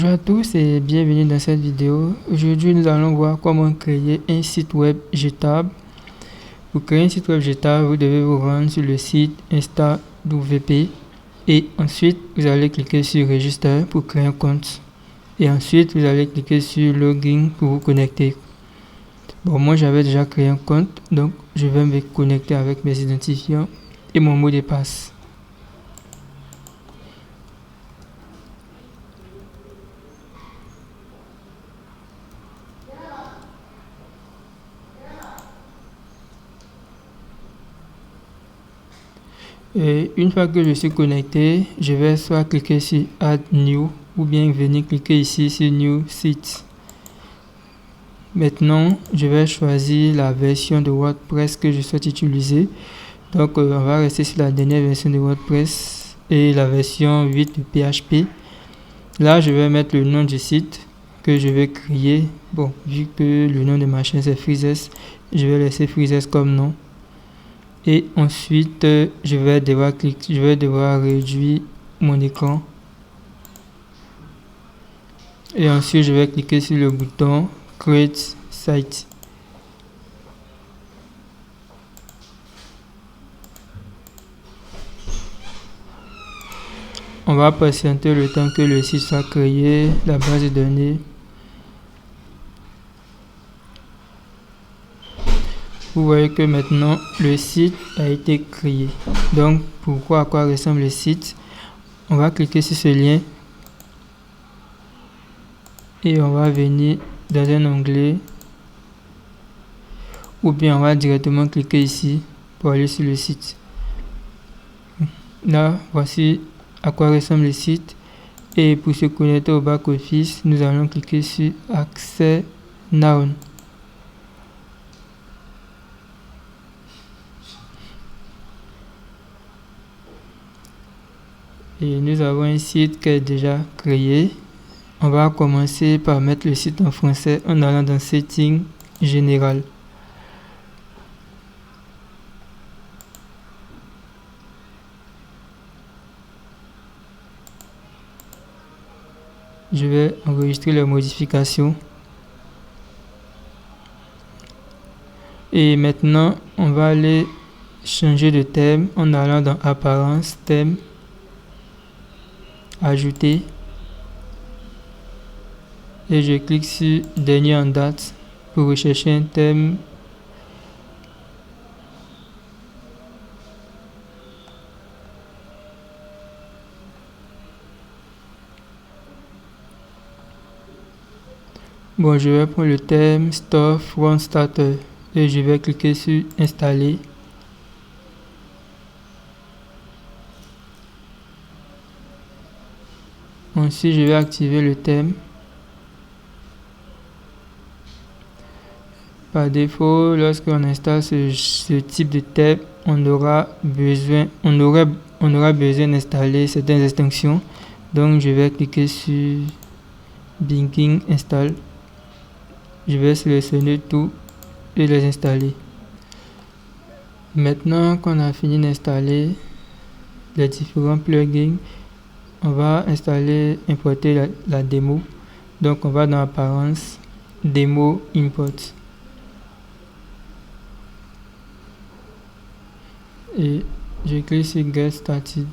Bonjour à tous et bienvenue dans cette vidéo. Aujourd'hui, nous allons voir comment créer un site web jetable. Pour créer un site web jetable, vous devez vous rendre sur le site InstaWP et ensuite, vous allez cliquer sur Register pour créer un compte. Et ensuite, vous allez cliquer sur Login pour vous connecter. Bon, moi, j'avais déjà créé un compte, donc je vais me connecter avec mes identifiants et mon mot de passe. Et une fois que je suis connecté, je vais soit cliquer sur Add New ou bien venir cliquer ici sur New Site. Maintenant, je vais choisir la version de WordPress que je souhaite utiliser. Donc, on va rester sur la dernière version de WordPress et la version 8 de PHP. Là, je vais mettre le nom du site que je vais créer. Bon, vu que le nom de ma chaîne c'est Freezes, je vais laisser Freezes comme nom. Et ensuite, je vais devoir réduire mon écran. Et ensuite, je vais cliquer sur le bouton Create Site. On va patienter le temps que le site soit créé, la base de données. Vous voyez que maintenant le site a été créé. Donc, pourquoi à quoi ressemble le site? On va cliquer sur ce lien et on va venir dans un onglet ou bien on va directement cliquer ici pour aller sur le site. Là, voici à quoi ressemble le site. Et pour se connecter au back-office, nous allons cliquer sur Accès Now. Et nous avons un site qui est déjà créé. On va commencer par mettre le site en français en allant dans Settings Général. Je vais enregistrer les modifications. Et maintenant, on va aller changer de thème en allant dans Apparence, Thème, Ajouter. Et je clique sur Dernier en date pour rechercher un thème. Bon, je vais prendre le thème Store from Starter et je vais cliquer sur Installer. Ensuite, je vais activer le thème. Par défaut, lorsqu'on installe ce type de thème, on aura besoin d'installer certaines extensions. Donc, je vais cliquer sur Begin Install. Je vais sélectionner tout et les installer. Maintenant qu'on a fini d'installer les différents plugins, on va importer la démo. Donc, on va dans Apparence, Démo, Import. Et je clique sur Get Started.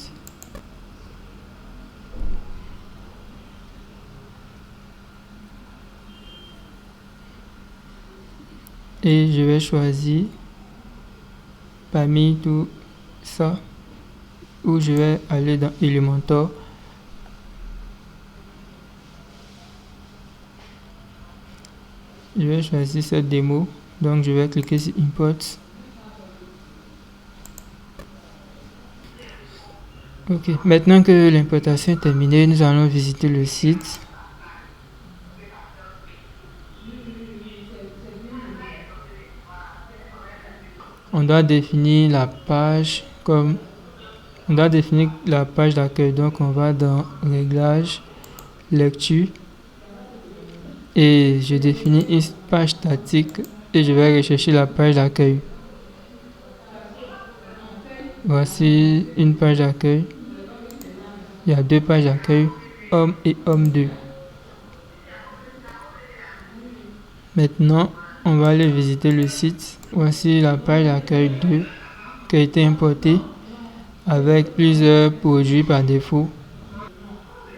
Et je vais choisir parmi tout ça où je vais aller dans Elementor. Je vais choisir cette démo. Donc je vais cliquer sur Import. Ok, maintenant que l'importation est terminée, nous allons visiter le site. On doit définir la page d'accueil. Donc on va dans Réglages, Lecture et je définis une page statique et je vais rechercher la page d'accueil. Voici une page d'accueil. Il y a deux pages d'accueil, homme et homme 2. Maintenant, on va aller visiter le site. Voici la page d'accueil 2 qui a été importée avec plusieurs produits par défaut.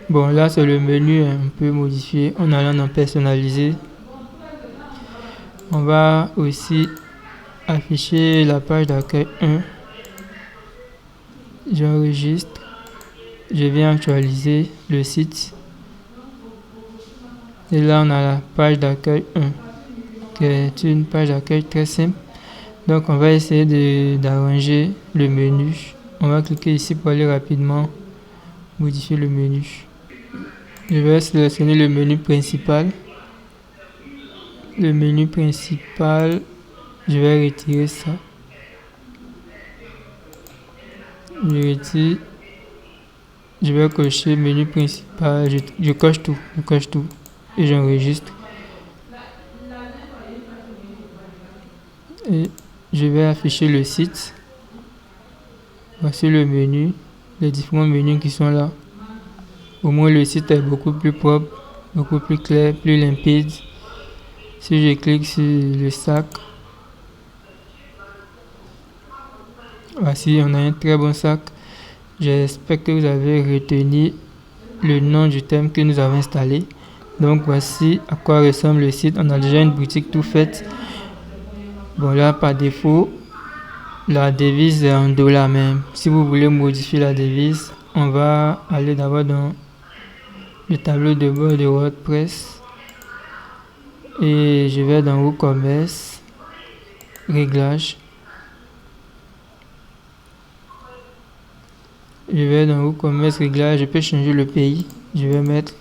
Bon, là c'est le menu un peu modifié en allant dans personnaliser. On va aussi afficher la page d'accueil 1. J'enregistre. Je viens actualiser le site. Et là, on a la page d'accueil 1, qui est une page d'accueil très simple. Donc, on va essayer d'arranger le menu. On va cliquer ici pour aller rapidement modifier le menu. Je vais sélectionner le menu principal. Le menu principal, je vais retirer ça. Je retire. Je vais cocher menu principal. Je coche tout. Et j'enregistre. Et je vais afficher le site. Voici le menu, les différents menus qui sont là. Au moins le site est beaucoup plus propre, beaucoup plus clair, plus limpide. Si je clique sur le sac, voici, on a un très bon sac. J'espère que vous avez retenu le nom du thème que nous avons installé. Donc voici à quoi ressemble le site. On a déjà une boutique tout faite. Bon, là par défaut, la devise est en dollars même. Si vous voulez modifier la devise, on va aller d'abord dans le tableau de bord de WordPress. Et je vais dans WooCommerce, réglages. Je vais dans WooCommerce, réglages. Je peux changer le pays. Je vais mettre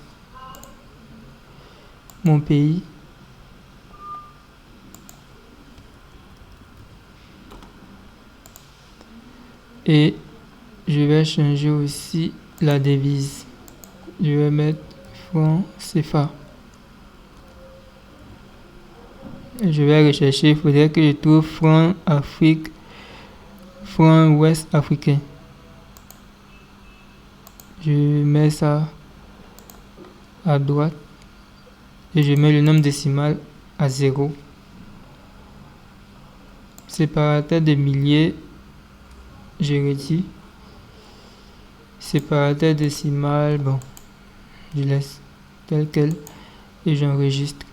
mon pays. Et je vais changer aussi la devise. Je vais mettre franc CFA. Et je vais rechercher. Il faudrait que je trouve franc Afrique, franc ouest africain. Je mets ça à droite. Et je mets le nombre décimal à 0. Séparateur de milliers. Je retire. Séparateur décimal, bon, je laisse tel quel et j'enregistre.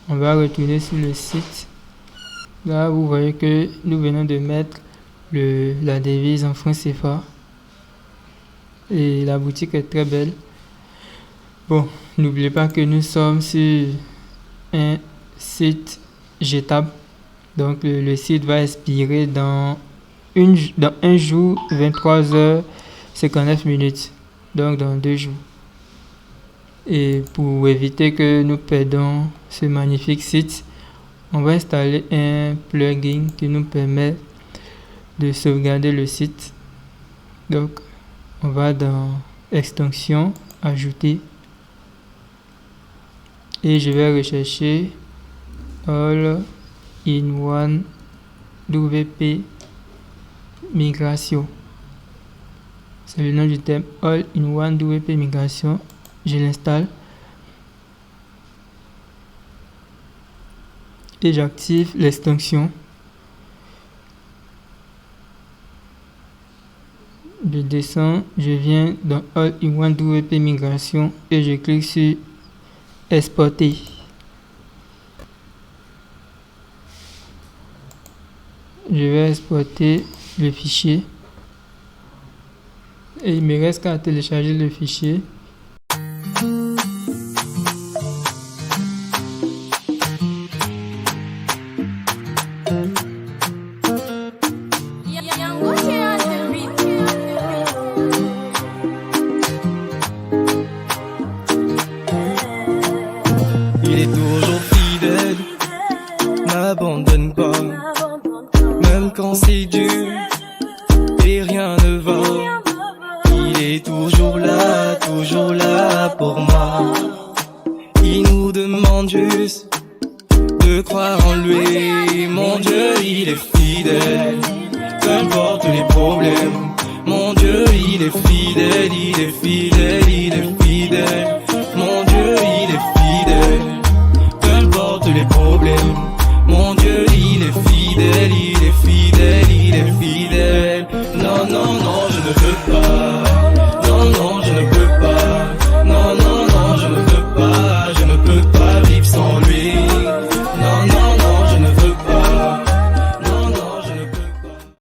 On va retourner sur le site. Là, vous voyez que nous venons de mettre la devise en francs CFA et la boutique est très belle. Bon, n'oubliez pas que nous sommes sur un site jetable. Donc le site va expirer dans un jour, 23h59 minutes. Donc dans 2 jours. Et pour éviter que nous perdons ce magnifique site, on va installer un plugin qui nous permet de sauvegarder le site. Donc on va dans extension, ajouter. Et je vais rechercher All-in-One WP Migration. C'est le nom du thème, All-in-One WP Migration. Je l'installe. Et j'active l'extension. Je descends, je viens dans All-in-One WP Migration et je clique sur Exporter. Je vais exporter le fichier et il me reste qu'à télécharger le fichier. Il est toujours fidèle, n'abandonne pas, même quand c'est dur et rien ne va. Il est toujours là pour moi. Il nous demande juste de croire en lui. Mon Dieu, il est fidèle, peu importe les problèmes. Mon Dieu, il est fidèle, il est fidèle, il est fidèle. Mon Dieu, il est fidèle. Mon Dieu, il est fidèle, il est fidèle, il est fidèle.